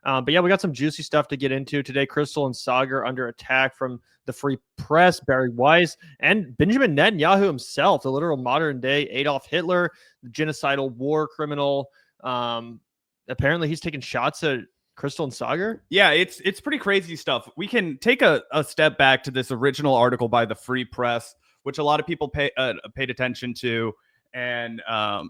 But yeah, we got some juicy stuff to get into today. Krystal and Saagar under attack from the Free Press, Bari Weiss, and Benjamin Netanyahu himself, the literal modern day Adolf Hitler, the genocidal war criminal. Apparently he's taking shots at Krystal and Saagar. Yeah, it's pretty crazy stuff. We can take a step back to this original article by the Free Press, which a lot of people paid attention to, and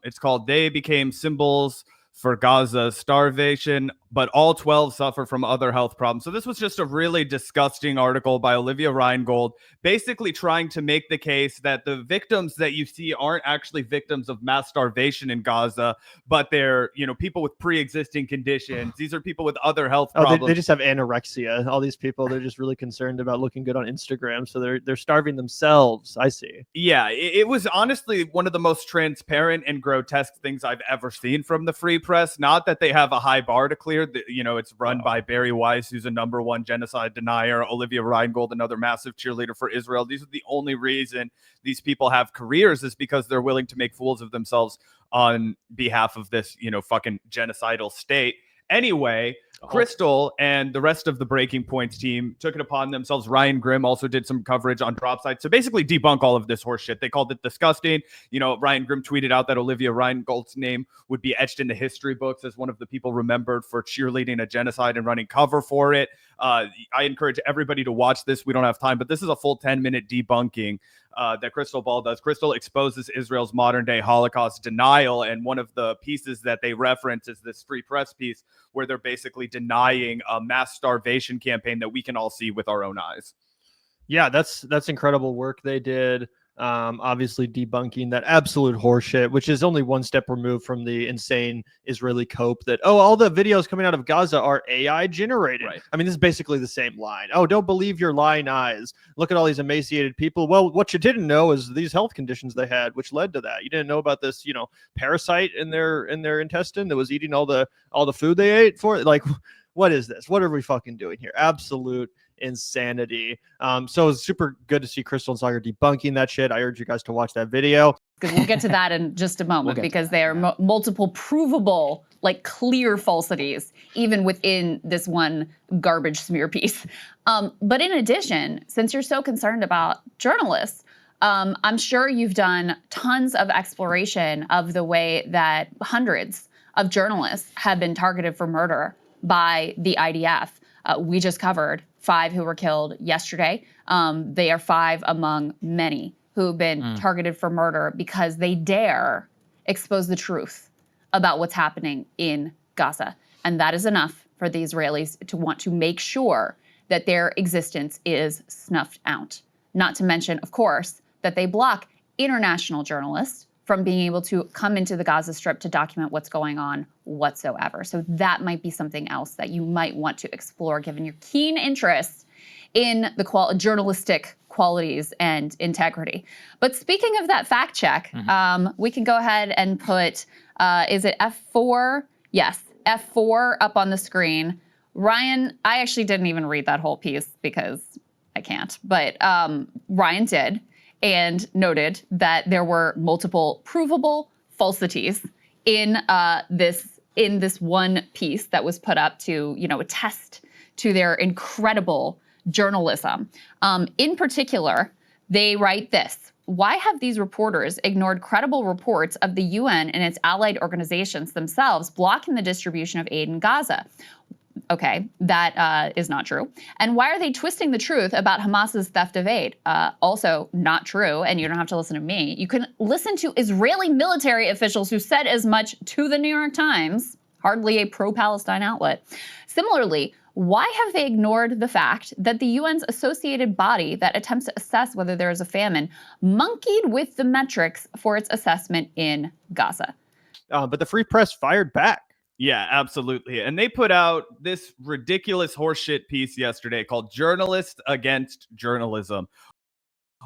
it's called "They Became Symbols for Gaza's Starvation, but all 12 suffer from other health problems." So this was just a really disgusting article by Olivia Reingold, basically trying to make the case that the victims that you see aren't actually victims of mass starvation in Gaza, but they're, people with pre-existing conditions. These are people with other health problems. They just have anorexia. All these people, they're just really concerned about looking good on Instagram, so they're starving themselves. I see. Yeah, it was honestly one of the most transparent and grotesque things I've ever seen from the Free Press. Not that they have a high bar to clear. It's run by Bari Weiss, who's a #1 genocide denier, Olivia Reingold, another massive cheerleader for Israel. These are the only reason these people have careers, is because they're willing to make fools of themselves on behalf of this, fucking genocidal state. Anyway, Krystal and the rest of the Breaking Points team took it upon themselves. Ryan Grimm also did some coverage on Dropside to basically debunk all of this horseshit. They called it disgusting. Ryan Grimm tweeted out that Olivia Reingold's name would be etched into history books as one of the people remembered for cheerleading a genocide and running cover for it. I encourage everybody to watch this. We don't have time, but this is a full 10-minute debunking that Krystal Ball does. Krystal exposes Israel's modern-day Holocaust denial, and one of the pieces that they reference is this Free Press piece where they're basically denying a mass starvation campaign that we can all see with our own eyes. Yeah, that's incredible work they did. Obviously debunking that absolute horseshit, which is only one step removed from the insane Israeli cope that, all the videos coming out of Gaza are AI generated. Right. I mean, this is basically the same line. Oh, don't believe your lying eyes. Look at all these emaciated people. Well, what you didn't know is these health conditions they had, which led to that. You didn't know about this, parasite in their intestine that was eating all the food they ate for. Like, what is this? What are we fucking doing here? Absolute insanity. So it's super good to see Krystal and Saagar debunking that shit. I urge you guys to watch that video. Because we'll get to that in just a moment, because there are multiple provable, clear falsities, even within this one garbage smear piece. But in addition, since you're so concerned about journalists, I'm sure you've done tons of exploration of the way that hundreds of journalists have been targeted for murder by the IDF. We just covered 5 who were killed yesterday. They are 5 among many who've been targeted for murder because they dare expose the truth about what's happening in Gaza. And that is enough for the Israelis to want to make sure that their existence is snuffed out. Not to mention, of course, that they block international journalists from being able to come into the Gaza Strip to document what's going on whatsoever. So that might be something else that you might want to explore, given your keen interest in the journalistic qualities and integrity. But speaking of that fact check, we can go ahead and put, is it F4? Yes, F4 up on the screen. Ryan, I actually didn't even read that whole piece because I can't, but Ryan did, and noted that there were multiple provable falsities in this one piece that was put up to, attest to their incredible journalism. In particular, they write this: why have these reporters ignored credible reports of the UN and its allied organizations themselves blocking the distribution of aid in Gaza? Okay, that is not true. And why are they twisting the truth about Hamas's theft of aid? Also not true, and you don't have to listen to me. You can listen to Israeli military officials who said as much to the New York Times, hardly a pro-Palestine outlet. Similarly, why have they ignored the fact that the UN's associated body that attempts to assess whether there is a famine monkeyed with the metrics for its assessment in Gaza? But the Free Press fired back. Yeah, absolutely. And they put out this ridiculous horseshit piece yesterday called Journalists Against Journalism.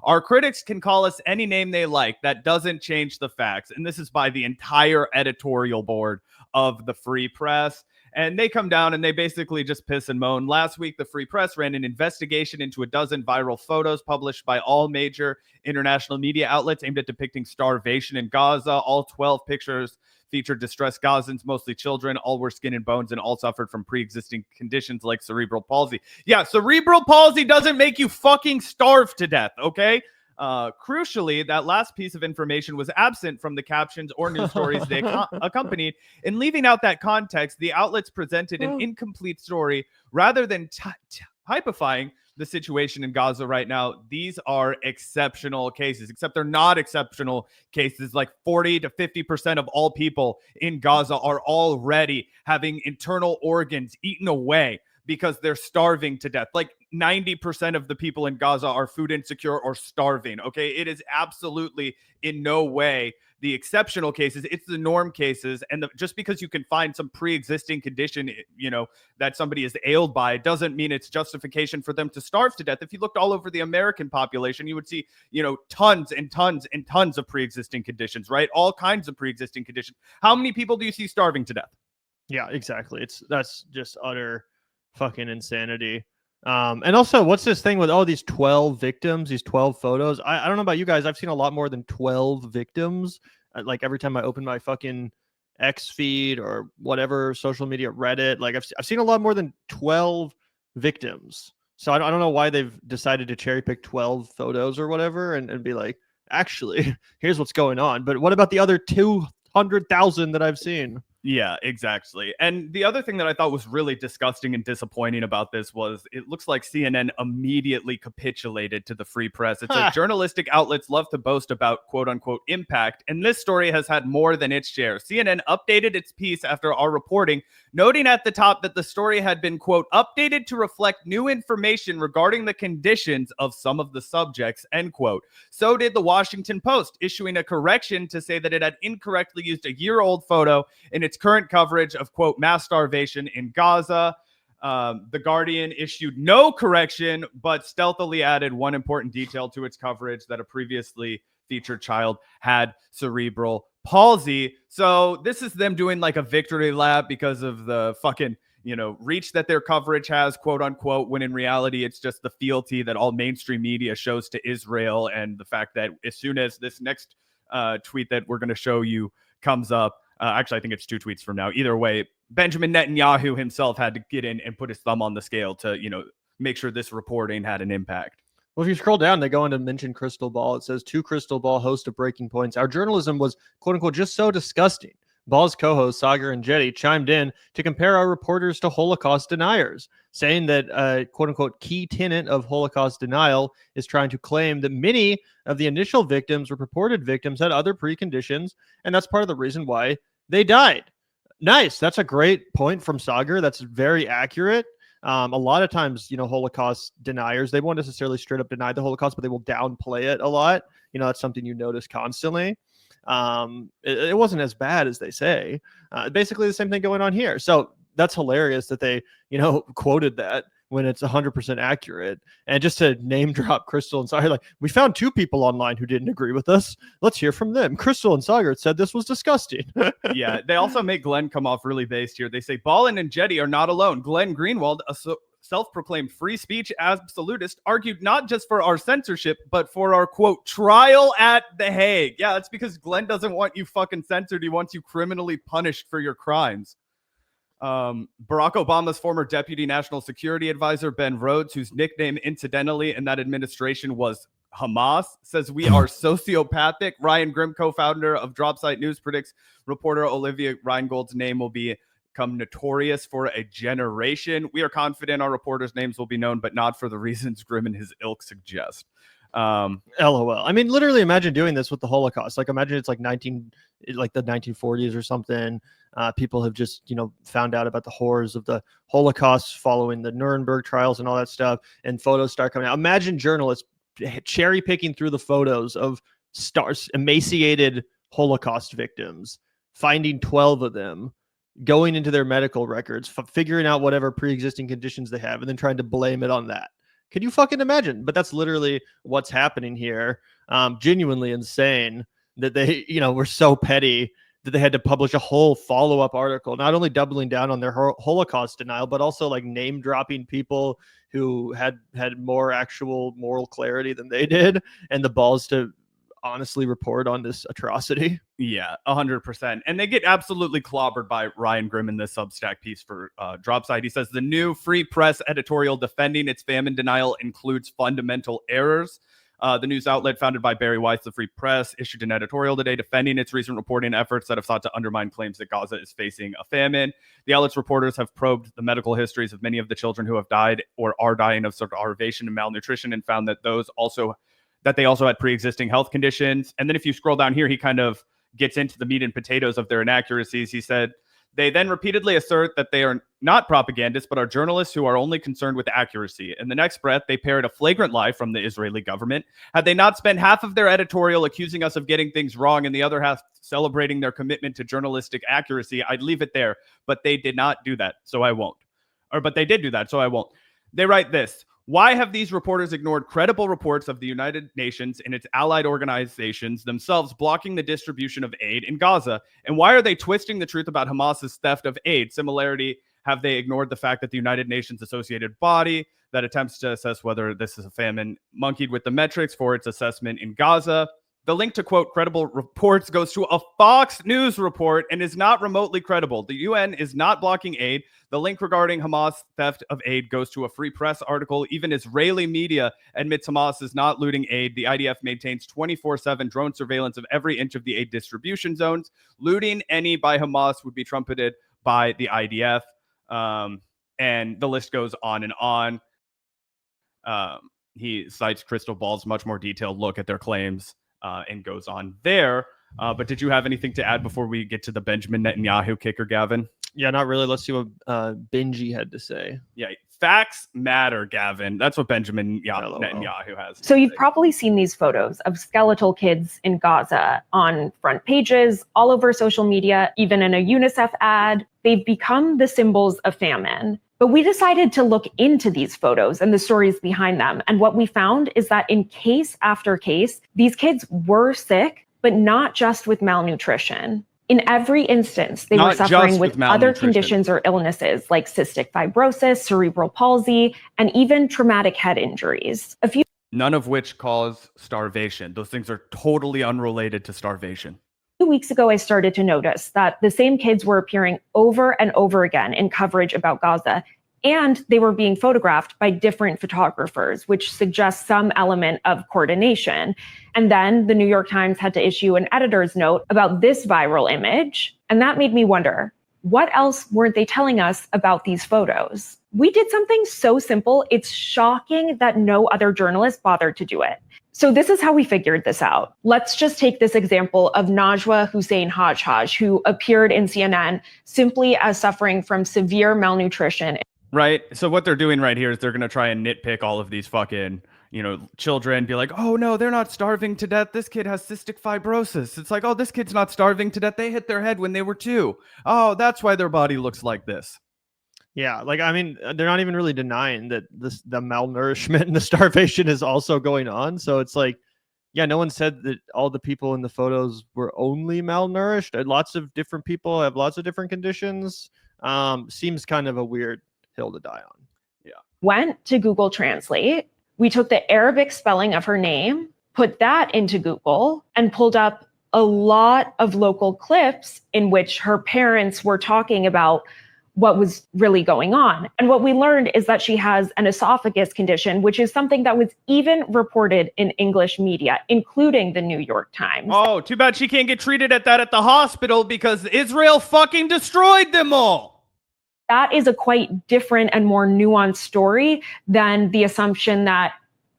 Our critics can call us any name they like. That doesn't change the facts. And this is by the entire editorial board of the Free Press. And they come down and they basically just piss and moan. Last week, the Free Press ran an investigation into a dozen viral photos published by all major international media outlets aimed at depicting starvation in Gaza. All 12 pictures featured distressed Gazans, mostly children. All were skin and bones and all suffered from pre-existing conditions like cerebral palsy. Yeah, cerebral palsy doesn't make you fucking starve to death, okay? Crucially, that last piece of information was absent from the captions or news stories they accompanied. In leaving out that context, the outlets presented an incomplete story rather than typifying the situation in Gaza right now. These are exceptional cases, except they're not exceptional cases. Like 40 to 50% of all people in Gaza are already having internal organs eaten away because they're starving to death. Like 90% of the people in Gaza are food insecure or starving. Okay. It is absolutely in no way the exceptional cases. It's the norm cases. And just because you can find some pre-existing condition, that somebody is ailed by, doesn't mean it's justification for them to starve to death. If you looked all over the American population, you would see, tons and tons and tons of pre-existing conditions, right? All kinds of pre-existing conditions. How many people do you see starving to death? Yeah, exactly. That's just utter fucking insanity. And also, what's this thing with these 12 victims, these 12 photos? I don't know about you guys. I've seen a lot more than 12 victims. Like every time I open my fucking X feed or whatever social media, Reddit, like I've seen a lot more than 12 victims. So I don't know why they've decided to cherry pick 12 photos or whatever and be like, actually, here's what's going on. But what about the other 200,000 that I've seen? Yeah, exactly. And the other thing that I thought was really disgusting and disappointing about this was it looks like CNN immediately capitulated to the Free Press. It's like journalistic outlets love to boast about quote unquote impact. And this story has had more than its share. CNN updated its piece after our reporting, noting at the top that the story had been, quote, updated to reflect new information regarding the conditions of some of the subjects, end quote. So did the Washington Post, issuing a correction to say that it had incorrectly used a year-old photo in its current coverage of, quote, mass starvation in Gaza. The Guardian issued no correction, but stealthily added one important detail to its coverage, that a previously featured child had cerebral palsy. So this is them doing like a victory lap because of the fucking, reach that their coverage has, quote unquote, when in reality, it's just the fealty that all mainstream media shows to Israel. And the fact that as soon as this next tweet that we're going to show you comes up, actually, I think it's 2 tweets from now. Either way, Benjamin Netanyahu himself had to get in and put his thumb on the scale to, make sure this reporting had an impact. Well, if you scroll down, they go on to mention Krystal Ball. It says, to Krystal Ball, host of Breaking Points, our journalism was, quote unquote, just so disgusting. Ball's co-host, Saagar Enejti, chimed in to compare our reporters to Holocaust deniers, saying that, quote unquote, key tenet of Holocaust denial is trying to claim that many of the initial victims or purported victims had other preconditions, and that's part of the reason why they died. Nice. That's a great point from Saagar. That's very accurate. A lot of times, Holocaust deniers, they won't necessarily straight up deny the Holocaust, but they will downplay it a lot. That's something you notice constantly. It wasn't as bad as they say. Basically the same thing going on here. So that's hilarious that they, quoted that when it's 100% accurate. And just to name drop Krystal and Saagar, like, we found 2 people online who didn't agree with us. Let's hear from them. Krystal and Saagar said this was disgusting. Yeah, they also make Glenn come off really based here. They say Ball and Enejti are not alone. Glenn Greenwald, a self-proclaimed free speech absolutist, argued not just for our censorship, but for our, quote, trial at The Hague. Yeah, that's because Glenn doesn't want you fucking censored. He wants you criminally punished for your crimes. Barack Obama's former deputy national security advisor, Ben Rhodes, whose nickname incidentally in that administration was Hamas, says we are sociopathic. Ryan Grimm, co-founder of Dropsite News, predicts reporter Olivia Reingold's name will become notorious for a generation. We are confident our reporters' names will be known, but not for the reasons Grimm and his ilk suggest. LOL. I mean, literally imagine doing this with the Holocaust. Like, imagine it's like the 1940s or something. People have just, found out about the horrors of the Holocaust following the Nuremberg trials and all that stuff, and photos start coming out. Imagine journalists cherry picking through the photos of emaciated Holocaust victims, finding 12 of them, going into their medical records, figuring out whatever pre-existing conditions they have, and then trying to blame it on that. Can you fucking imagine? But that's literally what's happening here. Genuinely insane that they, were so petty that they had to publish a whole follow-up article, not only doubling down on their Holocaust denial, but also like name dropping people who had more actual moral clarity than they did, and the balls to honestly report on this atrocity. Yeah, 100%. And they get absolutely clobbered by Ryan Grimm in this Substack piece for Dropside. He says the new Free Press editorial defending its famine denial includes fundamental errors. The news outlet founded by Bari Weiss, the Free Press, issued an editorial today defending its recent reporting efforts that have sought to undermine claims that Gaza is facing a famine. The outlet's reporters have probed the medical histories of many of the children who have died or are dying of starvation and malnutrition, and found that they also had pre-existing health conditions. And then if you scroll down here, he kind of gets into the meat and potatoes of their inaccuracies. He said, they then repeatedly assert that they are not propagandists, but are journalists who are only concerned with accuracy. In the next breath, they parrot a flagrant lie from the Israeli government. Had they not spent half of their editorial accusing us of getting things wrong and the other half celebrating their commitment to journalistic accuracy, I'd leave it there. But they did not do that, so I won't. But they did do that, so I won't. They write this. Why have these reporters ignored credible reports of the United Nations and its allied organizations themselves blocking the distribution of aid in Gaza? And why are they twisting the truth about Hamas's theft of aid? Similarly, have they ignored the fact that the United Nations associated body that attempts to assess whether this is a famine monkeyed with the metrics for its assessment in Gaza? The link to quote credible reports goes to a Fox News report and is not remotely credible. The UN is not blocking aid. The link regarding Hamas theft of aid goes to a Free Press article. Even Israeli media admits Hamas is not looting aid. The IDF maintains 24/7 drone surveillance of every inch of the aid distribution zones. Looting any by Hamas would be trumpeted by the IDF. And the list goes on and on. He cites Krystal Ball's much more detailed look at their claims and goes on there. But did you have anything to add before we get to the Benjamin Netanyahu kicker, Gavin? Yeah, not really. Let's see what Benji had to say. Yeah, facts matter, Gavin. That's what Benjamin Netanyahu has. So you've probably seen these photos of skeletal kids in Gaza on front pages, all over social media, even in a UNICEF ad. They've become the symbols of famine. But we decided to look into these photos and the stories behind them. And what we found is that in case after case, these kids were sick, but not just with malnutrition. In every instance, they were suffering with other conditions or illnesses like cystic fibrosis, cerebral palsy, and even traumatic head injuries. None of which cause starvation. Those things are totally unrelated to starvation. 2 weeks ago, I started to notice that the same kids were appearing over and over again in coverage about Gaza, and they were being photographed by different photographers, which suggests some element of coordination. And then the New York Times had to issue an editor's note about this viral image. And that made me wonder, what else weren't they telling us about these photos? We did something so simple, it's shocking that no other journalist bothered to do it. So this is how we figured this out. Let's just take this example of Najwa Hussein Hajj, who appeared in CNN simply as suffering from severe malnutrition. Right. So what they're doing right here is they're going to try and nitpick all of these fucking, children, be like, oh no, they're not starving to death. This kid has cystic fibrosis. It's like, oh, this kid's not starving to death. They hit their head when they were 2. Oh, that's why their body looks like this. Yeah, they're not even really denying that the malnourishment and the starvation is also going on. So it's like, yeah, no one said that all the people in the photos were only malnourished. Lots of different people have lots of different conditions. Seems kind of a weird hill to die on. Yeah. Went to Google Translate. We took the Arabic spelling of her name, put that into Google, and pulled up a lot of local clips in which her parents were talking about what was really going on. And what we learned is that she has an esophagus condition, which is something that was even reported in English media, including the New York Times. Oh, too bad she can't get treated at the hospital because Israel fucking destroyed them all. That is a quite different and more nuanced story than the assumption that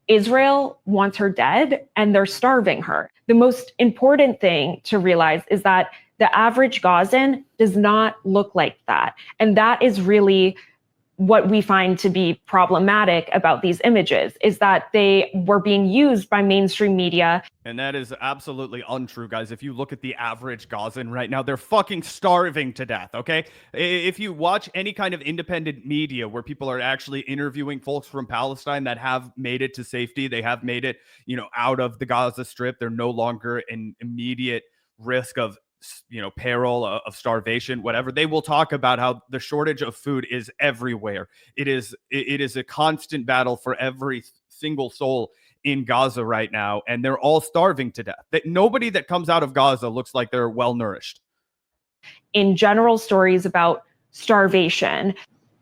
Israel wants her dead and they're starving her. The most important thing to realize is that the average Gazan does not look like that. And that is really what we find to be problematic about these images, is that they were being used by mainstream media. And that is absolutely untrue, guys. If you look at the average Gazan right now, they're fucking starving to death, okay? If you watch any kind of independent media where people are actually interviewing folks from Palestine that have made it to safety, they have made it, out of the Gaza Strip, they're no longer in immediate risk of peril of starvation, whatever. They will talk about how the shortage of food is everywhere. It is a constant battle for every single soul in Gaza right now, and they're all starving to death. That nobody that comes out of Gaza looks like they're well nourished. In general, stories about starvation.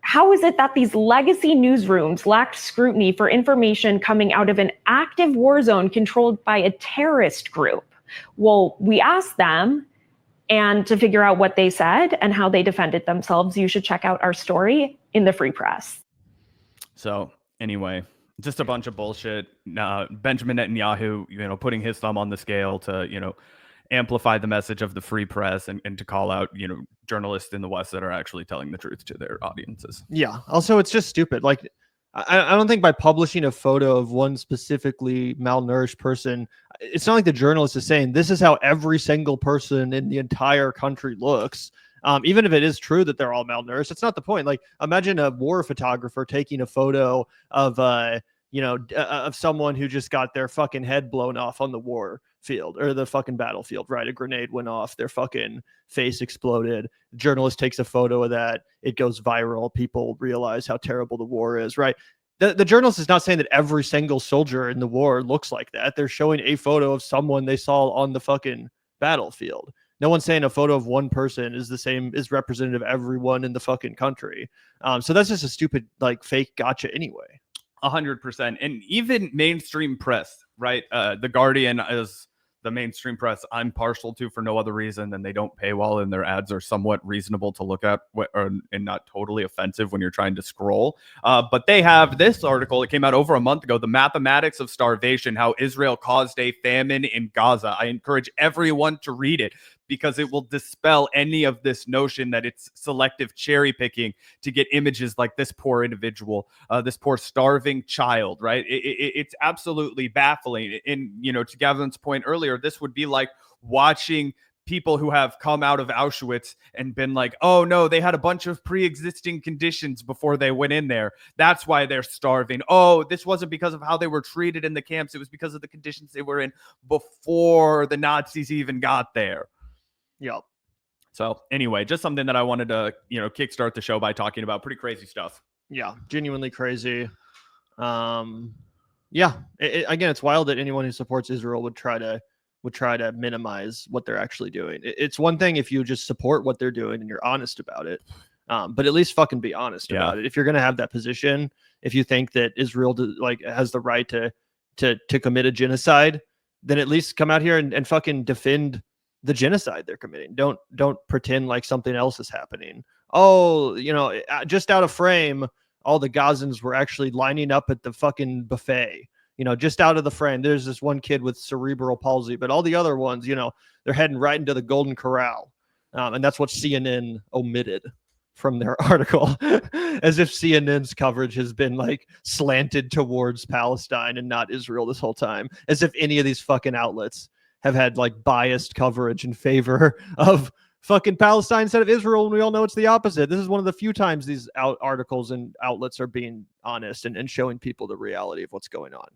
How is it that these legacy newsrooms lacked scrutiny for information coming out of an active war zone controlled by a terrorist group? Well, we asked them, and to figure out what they said and how they defended themselves, you should check out our story in the Free Press. So anyway, just a bunch of bullshit. Benjamin Netanyahu, putting his thumb on the scale to, amplify the message of the Free Press and to call out, journalists in the West that are actually telling the truth to their audiences. Yeah. Also, it's just stupid. Like, I don't think by publishing a photo of one specifically malnourished person, it's not like the journalist is saying this is how every single person in the entire country looks. Even if it is true that they're all malnourished, it's not the point. Like, imagine a war photographer taking a photo of, of someone who just got their fucking head blown off on the war field or the fucking battlefield, right? A grenade went off, their fucking face exploded. The journalist takes a photo of that. It goes viral. People realize how terrible the war is, right? The journalist is not saying that every single soldier in the war looks like that. They're showing a photo of someone they saw on the fucking battlefield. No one's saying a photo of one person is the same, is representative of everyone in the fucking country. So that's just a stupid, like, fake gotcha anyway. 100%. And even mainstream press, right? The Guardian is the mainstream press I'm partial to for no other reason than they don't pay well and their ads are somewhat reasonable to look at and not totally offensive when you're trying to scroll. But they have this article. It came out over a month ago, The Mathematics of Starvation, How Israel Caused a Famine in Gaza. I encourage everyone to read it because it will dispel any of this notion that it's selective cherry picking to get images like this poor individual, this poor starving child, right? It's absolutely baffling. And, to Gavin's point earlier, this would be like watching people who have come out of Auschwitz and been like, oh no, they had a bunch of pre-existing conditions before they went in there. That's why they're starving. Oh, this wasn't because of how they were treated in the camps. It was because of the conditions they were in before the Nazis even got there. Yep. So anyway, just something that I wanted to, kickstart the show by talking about. Pretty crazy stuff. Yeah, genuinely crazy. Again, it's wild that anyone who supports Israel would try to minimize what they're actually doing. It's one thing if you just support what they're doing and you're honest about it, but at least fucking be honest about it. If you're gonna have that position, if you think that Israel has the right to commit a genocide, then at least come out here and fucking defend the genocide they're committing. Don't pretend like something else is happening. Oh, just out of frame, all the Gazans were actually lining up at the fucking buffet. Just out of the frame, there's this one kid with cerebral palsy, but all the other ones, they're heading right into the Golden Corral. And that's what CNN omitted from their article, as if CNN's coverage has been like slanted towards Palestine and not Israel this whole time, as if any of these fucking outlets have had like biased coverage in favor of fucking Palestine instead of Israel, and we all know it's the opposite. This is one of the few times these articles and outlets are being honest and showing people the reality of what's going on.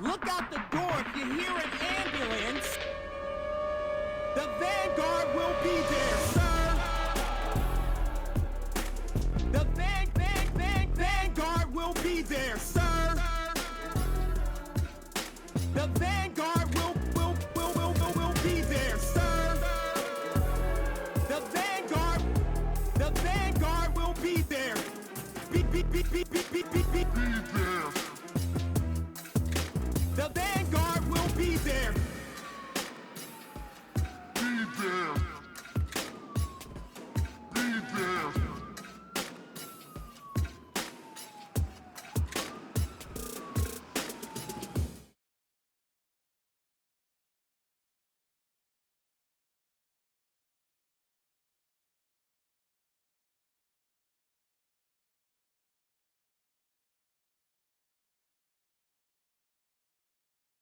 Look out the door if you hear an ambulance. The Vanguard will be there.